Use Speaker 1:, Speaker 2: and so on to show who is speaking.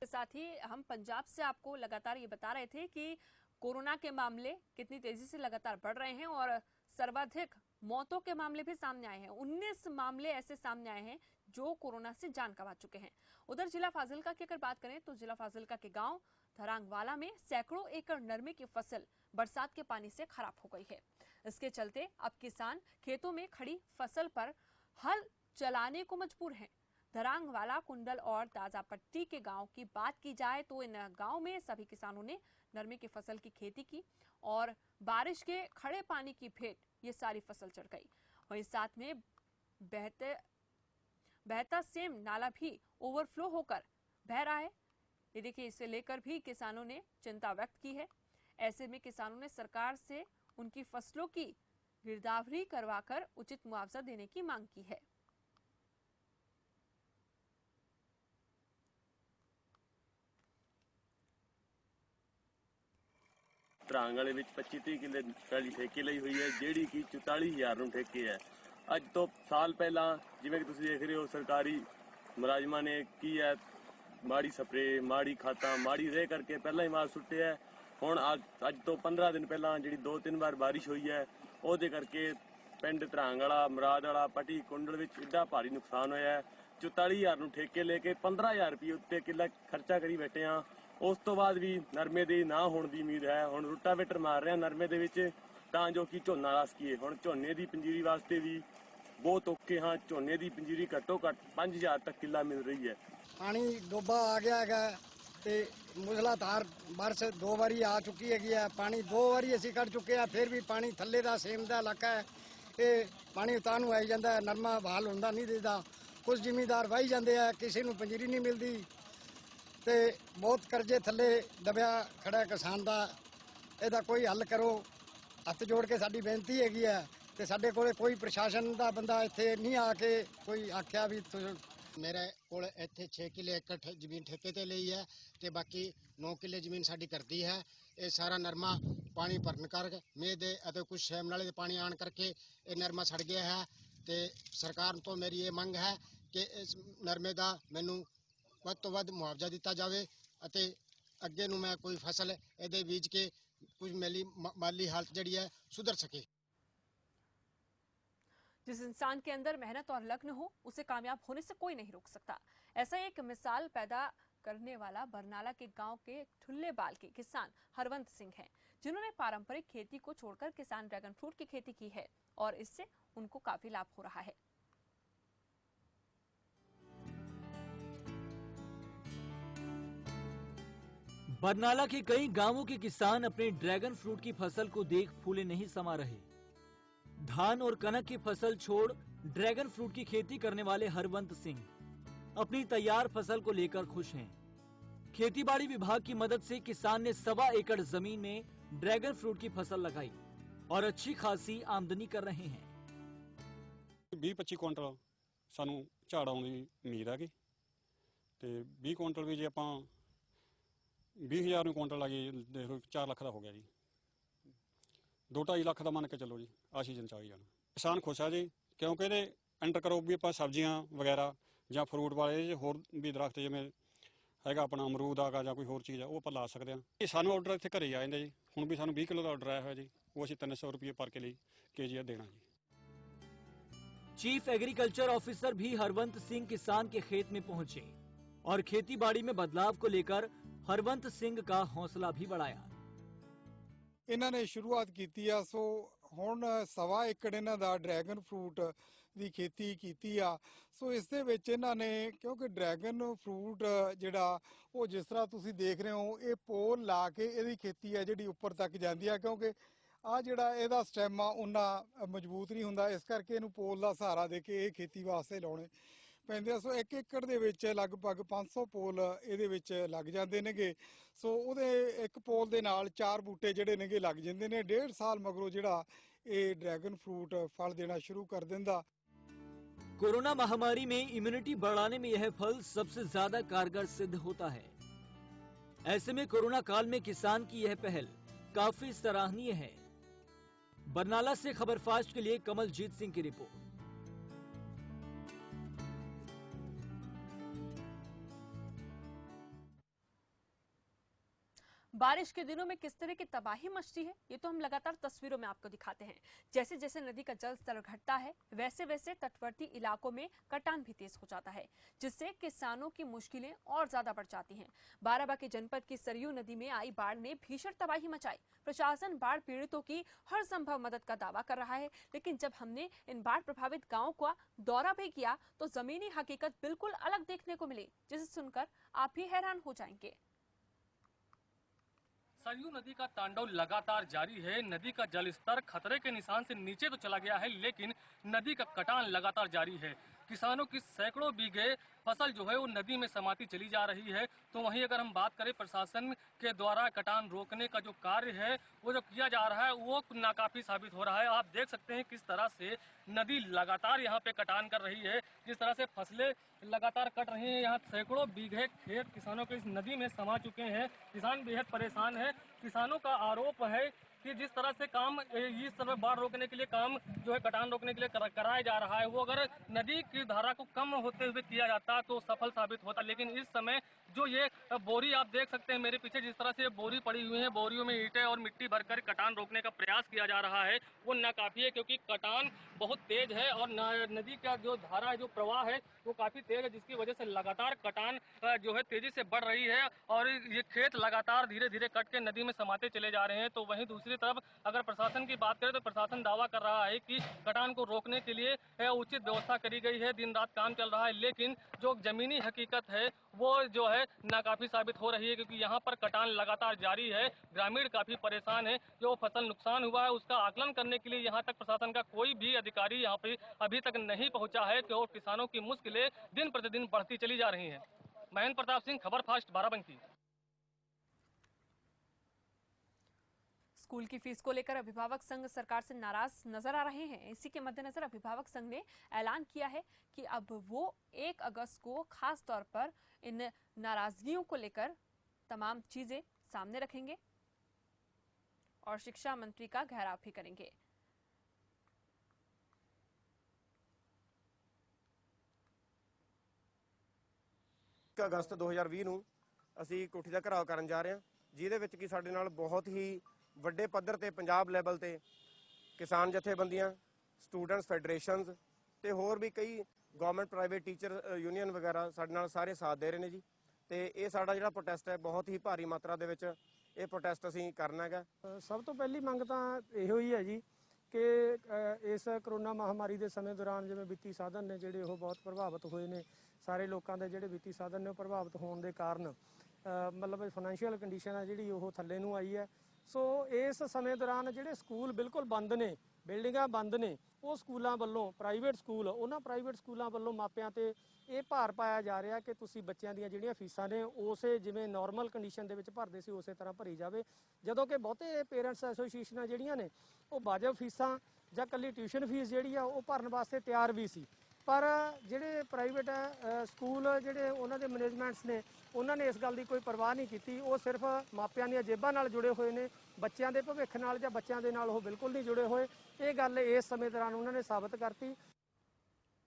Speaker 1: के साथ ही हम पंजाब से आपको लगातार ये बता रहे थे कि कोरोना के मामले कितनी तेजी से लगातार बढ़ रहे हैं और सर्वाधिक मौतों के मामले भी सामने आए हैं। 19 मामले ऐसे सामने आए हैं जो कोरोना से जान गंवा चुके हैं। उधर जिला फाजिल्का की अगर बात करें तो जिला फाजिल्का के गांव धरांगवाला में सैकड़ों एकड़ नरमे की फसल बरसात के पानी से खराब हो गई है। इसके चलते अब किसान खेतों में खड़ी फसल पर हल चलाने को मजबूर हैं। धरांगवाला, कुंडल और ताजापट्टी के गांव की बात की जाए तो इन गांव में सभी किसानों ने नरमे की फसल की खेती की और बारिश के खड़े पानी की भेंट ये सारी फसल चढ़ गई। वहीं साथ में बहता सेम नाला भी ओवरफ्लो होकर बह रहा है। ये देखिए, इसे लेकर भी किसानों ने चिंता व्यक्त की है। ऐसे में किसानों ने सरकार से उनकी फसलों की गिरदावरी करवाकर उचित मुआवजा देने की मांग की है।
Speaker 2: ਧਰਾਂਗ ਵਾਲੇ ਵਿੱਚ 25-30 ਕਿੱਲੇ ਪਹਿਲੀ ਠੇਕੇ ਲਈ ਹੋਈ ਹੈ, ਜਿਹੜੀ ਕਿ 44,000 ਨੂੰ ਠੇਕੇ ਹੈ। ਅੱਜ ਤੋਂ ਸਾਲ ਪਹਿਲਾਂ ਜਿਵੇਂ ਕਿ ਤੁਸੀਂ ਦੇਖ ਰਹੇ ਹੋ, ਸਰਕਾਰੀ ਮੁਲਾਜ਼ਮਾਂ ਨੇ ਕੀ ਹੈ, ਮਾੜੀ ਸਪਰੇ, ਮਾੜੀ ਖਾਤਾਂ, ਮਾੜੀ ਰੇਹ ਕਰਕੇ ਪਹਿਲਾਂ ਹੀ ਮਾਲ ਸੁੱਟਿਆ। ਹੁਣ ਅੱਜ ਤੋਂ 15 ਦਿਨ ਪਹਿਲਾਂ ਜਿਹੜੀ 2-3 ਵਾਰ ਬਾਰਿਸ਼ ਹੋਈ ਹੈ, ਉਹਦੇ ਕਰਕੇ ਪਿੰਡ ਧਰਾਂਗ ਵਾਲਾ, ਮੁਰਾਦ ਵਾਲਾ, ਪੱਟੀ, ਕੁੰਡਲ ਵਿੱਚ ਇੱਡਾ ਭਾਰੀ ਨੁਕਸਾਨ ਹੋਇਆ ਹੈ। 44,000 ਨੂੰ ਠੇਕੇ ਲੈ ਕੇ 15,000 ਰੁਪਏ ਉੱਤੇ ਕਿੱਲਾ ਖਰਚਾ ਕਰੀ ਬੈਠੇ ਆ। ਉਸ ਤੋਂ ਬਾਅਦ ਵੀ ਨਰਮੇ ਦੀ ਨਾ ਹੋਣ ਦੀ ਉਮੀਦ ਹੈ। ਹੁਣ ਰੂਟਾਵੇਟਰ ਮਾਰ ਰਹੇ ਆ ਨਰਮੇ ਦੇ ਵਿੱਚ ਤਾਂ ਜੋ ਕਿ ਝੋਨਾ ਲਾ ਸਕੀਏ। ਹੁਣ ਝੋਨੇ ਦੀ ਪੰਜੀਰੀ ਵਾਸਤੇ ਵੀ ਬਹੁਤ ਔਖੇ ਹਾਂ। ਝੋਨੇ ਦੀ ਪੰਜੀਰੀ ਘੱਟੋ ਘੱਟ 5,000 ਤੱਕ ਕਿੱਲਾ ਮਿਲ ਰਹੀ ਹੈ।
Speaker 3: पानी डोबा आ गया है ते मूसलाधार बारिश 2 वारी आ चुकी है। पानी 2 वारी असीं कढ़ चुके हैं, फिर भी पानी थल्ले दा सेम दा इलाका है, ये पानी उतां नूं आई जांदा है। नरमा बहाल हुंदा नहीं दिसदा। कुछ जिमीदार वाही जांदे आ, किसी नूं पंजीरी नहीं मिलदी ते बहुत करजे थल्ले दबिया खड़ा किसान दा। ਇਹਦਾ कोई हल करो। हथ जोड़ के साडी बेनती हैगी है ते साडे कोले कोई प्रशासन दा बंदा इत्थे नहीं आके कोई आख्या भी। मेरे कोल इत्थे 6 किले एकड़ जमीन ठेके ते ਲਈ है ते बाकी 9 किले जमीन साडी करदी है। ये सारा नरमा पानी भरन कर मेह दे अते कुछ शैम नाले दे पानी आण करके ये नरमा सड़ गया है ते सरकार तो मेरी ये मंग है कि इस नरमे दा मैनू ਵੱਧ ਤੋਂ ਵੱਧ ਮੁਆਵਜ਼ਾ ਦਿੱਤਾ ਜਾਵੇ ਅਤੇ ਅੱਗੇ ਨੂੰ ਮੈਂ ਕੋਈ ਫਸਲ ਇਹਦੇ ਬੀਜ ਕੇ ਕੁਝ माली हालत जड़ी है सुधर सके।
Speaker 1: जिस इंसान के अंदर मेहनत और लगन हो उसे कामयाब होने से कोई नहीं रोक सकता। ऐसा एक मिसाल पैदा करने वाला बरनाला के गांव के ठुल्लेबाल के किसान हरवंत सिंह हैं, जिन्होंने पारंपरिक खेती को छोड़कर किसान ड्रैगन फ्रूट की खेती की है और इससे उनको काफी लाभ हो रहा है।
Speaker 4: बरनाला के कई गांवों के किसान अपने ड्रैगन फ्रूट की फसल को देख फूले नहीं समा रहे। धान और कनक की फसल छोड़ ड्रैगन फ्रूट की खेती करने वाले हरवंत सिंह अपनी तैयार फसल को लेकर खुश हैं। खेतीबाड़ी विभाग की मदद से किसान ने 1.25 एकड़ जमीन में ड्रैगन फ्रूट की फसल लगाई और अच्छी खासी आमदनी कर रहे हैं।
Speaker 5: 20-25 ਕੁਇੰਟਲ ਸਾਨੂੰ ਝਾੜ ਆਉਣ ਦੀ ਉਮੀਦ ਹੈਗੀ ਤੇ 20 ਕੁਇੰਟਲ ਵੀ ਜੇ ਆਪਾਂ 20,000 ਨੂੰ ਕੁਇੰਟਲ ਲੱਗੇ ਦੇਖੋ 4 ਲੱਖ ਦਾ ਹੋ ਗਿਆ ਜੀ। 2-2.5 ਲੱਖ ਦਾ ਮੰਨ ਕੇ ਚੱਲੋ ਜੀ, ਆ ਸੀਜ਼ਨ ਚ ਆ ਜਾਣਾ। ਕਿਸਾਨ ਖੁਸ਼ ਆ ਜੀ, ਕਿਉਂਕਿ ਇਹਦੇ ਐਂਟਰ ਕਰੋ ਵੀ ਆਪਾਂ ਸਬਜ਼ੀਆਂ ਵਗੈਰਾ ਜਾਂ ਫਰੂਟ ਵਾਲੇ ਹੋਰ ਵੀ ਦਰਖਤ ਜਿਵੇਂ ਹੈਗਾ ਆਪਣਾ ਅਮਰੂਦ ਆਗਾ ਜਾਂ ਕੋਈ ਹੋਰ ਚੀਜ਼ ਆ ਉਹ ਆਪਾਂ ਲਾ ਸਕਦੇ ਹਾਂ। ਇਹ ਸਾਨੂੰ ਆਰਡਰ ਇੱਥੇ ਘਰੇ ਆ ਜਾਂਦੇ ਜੀ। ਹੁਣ ਵੀ ਸਾਨੂੰ 20 ਕਿਲੋ ਦਾ ਆਰਡਰ ਆਇਆ ਹੋਇਆ ਜੀ, ਉਹ ਅਸੀਂ 300 ਰੁਪਏ ਪਰ ਕਿਲੇ केजी देना जी।
Speaker 4: चीफ एग्रीकल्चर ऑफिसर भी हरवंत सिंह किसान के खेत में पहुंचे और खेती बाड़ी में बदलाव को लेकर हरवंत सिंह का हौसला भी बढ़ाया।
Speaker 6: ਇਹਨਾਂ ਨੇ ਸ਼ੁਰੂਆਤ ਕੀਤੀ ਆ, ਸੋ ਹੁਣ 1.25 ਏਕੜ ਇਹਨਾਂ ਦਾ ਡਰੈਗਨ ਫਰੂਟ ਦੀ ਖੇਤੀ ਕੀਤੀ ਆ। ਸੋ ਇਸ ਦੇ ਵਿੱਚ ਇਹਨਾਂ ਨੇ, ਕਿਉਂਕਿ ਡਰੈਗਨ ਫਰੂਟ ਜਿਹੜਾ ਉਹ ਜਿਸ ਤਰ੍ਹਾਂ ਤੁਸੀਂ ਦੇਖ ਰਹੇ ਹੋ, ਇਹ ਪੋਲ ਲਾ ਕੇ ਇਹਦੀ ਖੇਤੀ ਆ ਜਿਹੜੀ ਉੱਪਰ ਤੱਕ ਜਾਂਦੀ ਆ, ਕਿਉਂਕਿ ਆ ਜਿਹੜਾ ਇਹਦਾ ਸਟੈਮ ਆ ਉਹਨਾਂ ਮਜ਼ਬੂਤ ਨਹੀਂ ਹੁੰਦਾ, ਇਸ ਕਰਕੇ ਇਹਨੂੰ ਪੋਲ ਦਾ ਸਹਾਰਾ ਦੇ ਕੇ ਇਹ ਖੇਤੀ ਵਾਸਤੇ ਲਾਉਣੇ ਪੈਂਦੇ ਆ। ਸੋ 1 ਏਕੜ ਦੇ ਵਿੱਚ ਲਗਭਗ 500 ਪੋਲ ਇਹਦੇ ਵਿੱਚ ਲੱਗ ਜਾਂਦੇ ਨੇਗੇ। ਸੋ ਉਹਦੇ ਇੱਕ ਪੋਲ ਦੇ ਨਾਲ 4 ਬੂਟੇ ਜਿਹੜੇ ਨੇਗੇ ਲੱਗ ਜਾਂਦੇ ਨੇ। 1.5 ਸਾਲ ਮਗਰੋਂ ਜਿਹੜਾ ਇਹ ਡਰੈਗन फ्रूट फल देना शुरू कर देंदा।
Speaker 4: कोरोना महामारी में इम्यूनिटी बढ़ाने में यह फल सबसे ज्यादा कारगर सिद्ध होता है। ऐसे में कोरोना काल में किसान की यह पहल काफी सराहनीय है। बरनाला से खबर फास्ट के लिए कमलजीत सिंह की रिपोर्ट।
Speaker 1: बारिश के दिनों में किस तरह की तबाही मचती है ये तो हम लगातार तस्वीरों में आपको दिखाते हैं। जैसे जैसे नदी का जल स्तर घटता है वैसे वैसे तटवर्ती इलाकों में कटान भी तेज हो जाता है, जिससे किसानों की मुश्किलें और ज्यादा बढ़ जाती हैं। बाराबंकी जनपद की सरयू नदी में आई बाढ़ ने भीषण तबाही मचाई। प्रशासन बाढ़ पीड़ितों की हर संभव मदद का दावा कर रहा है, लेकिन जब हमने इन बाढ़ प्रभावित गाँवों का दौरा भी किया तो जमीनी हकीकत बिल्कुल अलग देखने को मिली, जिसे सुनकर आप भी हैरान हो जाएंगे।
Speaker 7: सरयू नदी का तांडव लगातार जारी है। नदी का जलस्तर खतरे के निशान से नीचे तो चला गया है, लेकिन नदी का कटान लगातार जारी है। किसानों की सैकड़ों बीघे फसल जो है वो नदी में समाती चली जा रही है। तो वहीं अगर हम बात करें प्रशासन के द्वारा कटान रोकने का जो कार्य है वो जो किया जा रहा है वो नाकाफी साबित हो रहा है। आप देख सकते हैं किस तरह से नदी लगातार यहाँ पे कटान कर रही है, जिस तरह से फसलें लगातार कट रही हैं। यहाँ सैकड़ों बीघे खेत किसानों के इस नदी में समा चुके हैं। किसान बेहद परेशान है। किसानों का आरोप है कि जिस तरह से काम इस समय बाढ़ रोकने के लिए काम जो है कटान रोकने के लिए कराया जा रहा है वो अगर नदी की धारा को कम होते हुए किया जाता तो सफल साबित होता। लेकिन इस समय जो ये बोरी आप देख सकते हैं मेरे पीछे, जिस तरह से बोरी पड़ी हुई है, बोरियों में ईंटें और मिट्टी भरकर कटान रोकने का प्रयास किया जा रहा है वो नाकाफी है, क्योंकि कटान बहुत तेज है और नदी का जो धारा है जो प्रवाह है वो काफी तेज है, जिसकी वजह से लगातार कटान जो है तेजी से बढ़ रही है और ये खेत लगातार धीरे धीरे कट के नदी में समाते चले जा रहे हैं। तो वहीं दूसरी तरफ अगर प्रशासन की बात करें तो प्रशासन दावा कर रहा है कि कटान को रोकने के लिए उचित व्यवस्था करी गई है, दिन रात काम चल रहा है, लेकिन जो जमीनी हकीकत है वो जो है नाकाफी साबित हो रही है, क्योंकि यहाँ पर कटान लगातार जारी है। ग्रामीण काफी परेशान है। जो फसल नुकसान हुआ है उसका आकलन करने के लिए यहाँ तक प्रशासन का कोई भी अधिकारी यहाँ पे अभी तक नहीं पहुंचा है, तो किसानों की मुश्किलें दिन प्रतिदिन बढ़ती चली जा रही हैं। महेंद्र प्रताप सिंह, खबर फास्ट, बाराबंकी।
Speaker 1: स्कूल की फीस को लेकर अभिभावक संघ सरकार से नाराज नजर आ रहे हैं। इसी के मद्देनजर अभिभावक संघ ने ऐलान किया है कि अब वो 1 अगस्त को खास तौर पर इन नाराजगियों को लेकर तमाम चीजें सामने रखेंगे और शिक्षा मंत्री का घेराव भी करेंगे।
Speaker 8: अगस्त 2020 ਨੂੰ ਅਸੀਂ ਕੋਠੀ ਦਾ ਘਰਾਓ ਕਰਨ ਜਾ ਰਹੇ ਹਾਂ, ਜਿਹਦੇ ਵਿੱਚ ਕਿ ਸਾਡੇ ਨਾਲ ਬਹੁਤ ਹੀ ਵੱਡੇ ਪੱਧਰ ਤੇ ਪੰਜਾਬ ਲੈਵਲ ਤੇ ਕਿਸਾਨ ਜਥੇਬੰਦੀਆਂ, ਸਟੂਡੈਂਟਸ ਫੈਡਰੇਸ਼ਨਸ ਤੇ ਹੋਰ ਵੀ ਕਈ ਗਵਰਨਮੈਂਟ ਪ੍ਰਾਈਵੇਟ ਟੀਚਰ ਯੂਨੀਅਨ ਵਗੈਰਾ ਸਾਡੇ ਨਾਲ ਸਾਰੇ ਸਾਥ ਦੇ ਰਹੇ ਨੇ ਜੀ। ਤੇ ਇਹ ਸਾਡਾ ਜਿਹੜਾ ਪ੍ਰੋਟੈਸਟ ਹੈ ਬਹੁਤ ਹੀ ਭਾਰੀ ਮਾਤਰਾ ਦੇ ਵਿੱਚ ਇਹ ਪ੍ਰੋਟੈਸਟ ਅਸੀਂ ਕਰਨਾ ਹੈਗਾ।
Speaker 9: ਸਭ ਤੋਂ ਪਹਿਲੀ ਮੰਗ ਤਾਂ ਇਹੋ ਹੀ ਹੈ ਜੀ ਕਿ ਇਸ ਕਰੋਨਾ ਮਹਾਮਾਰੀ ਦੇ ਸਮੇਂ ਦੌਰਾਨ ਜਿਵੇਂ ਵਿੱਤੀ ਸਾਧਨ ਨੇ ਜਿਹੜੇ ਉਹ ਬਹੁਤ ਪ੍ਰਭਾਵਿਤ ਹੋਏ ਨੇ, ਸਾਰੇ ਲੋਕਾਂ ਦੇ ਜਿਹੜੇ ਵਿੱਤੀ ਸਾਧਨ ਨੇ ਉਹ ਪ੍ਰਭਾਵਿਤ ਹੋਣ ਦੇ ਕਾਰਨ ਮਤਲਬ ਫਾਈਨੈਂਸ਼ੀਅਲ ਕੰਡੀਸ਼ਨ ਹੈ ਜਿਹੜੀ ਉਹ ਥੱਲੇ ਨੂੰ ਆਈ ਹੈ। ਸੋ ਇਸ ਸਮੇਂ ਦੌਰਾਨ ਜਿਹੜੇ ਸਕੂਲ ਬਿਲਕੁਲ ਬੰਦ ਨੇ, ਬਿਲਡਿੰਗਾਂ ਬੰਦ ਨੇ, ਉਹ ਸਕੂਲਾਂ ਵੱਲੋਂ ਪ੍ਰਾਈਵੇਟ ਸਕੂਲ ਉਹਨਾਂ ਪ੍ਰਾਈਵੇਟ ਸਕੂਲਾਂ ਵੱਲੋਂ ਮਾਪਿਆਂ ਤੇ ਇਹ ਭਾਰ ਪਾਇਆ ਜਾ ਰਿਹਾ ਕਿ ਤੁਸੀਂ ਬੱਚਿਆਂ ਦੀਆਂ ਜਿਹੜੀਆਂ ਫੀਸਾਂ ਨੇ ਉਸੇ ਜਿਵੇਂ ਨਾਰਮਲ ਕੰਡੀਸ਼ਨ ਦੇ ਵਿੱਚ ਭਰਦੇ ਸੀ ਉਸੇ ਤਰ੍ਹਾਂ ਭਰੀ ਜਾਵੇ, ਜਦੋਂ ਕਿ ਬਹੁਤੇ ਪੇਰੈਂਟਸ ਐਸੋਸੀਏਸ਼ਨਾਂ ਜਿਹੜੀਆਂ ਨੇ ਉਹ ਵਾਜਬ ਫੀਸਾਂ ਜਾਂ ਇਕੱਲੀ ਟਿਊਸ਼ਨ ਫੀਸ ਜਿਹੜੀ ਆ ਉਹ ਭਰਨ ਵਾਸਤੇ ਤਿਆਰ ਵੀ ਸੀ। ਪਰ ਜਿਹੜੇ ਪ੍ਰਾਈਵੇਟ ਸਕੂਲ ਜਿਹੜੇ ਉਹਨਾਂ ਦੇ ਮੈਨੇਜਮੈਂਟਸ ਨੇ ਉਹਨਾਂ ਨੇ ਇਸ ਗੱਲ ਦੀ ਕੋਈ ਪਰਵਾਹ ਨਹੀਂ ਕੀਤੀ। ਉਹ ਸਿਰਫ ਮਾਪਿਆਂ ਦੀਆਂ ਜੇਬਾਂ ਨਾਲ ਜੁੜੇ ਹੋਏ ਨੇ, ਬੱਚਿਆਂ ਦੇ ਭਵਿੱਖ ਨਾਲ ਜਾਂ ਬੱਚਿਆਂ ਦੇ ਨਾਲ ਉਹ ਬਿਲਕੁਲ ਨਹੀਂ ਜੁੜੇ ਹੋਏ। ਇਹ ਗੱਲ ਇਸ ਸਮੇਂ ਦੌਰਾਨ ਉਹਨਾਂ ਨੇ ਸਾਬਤ ਕਰਤੀ।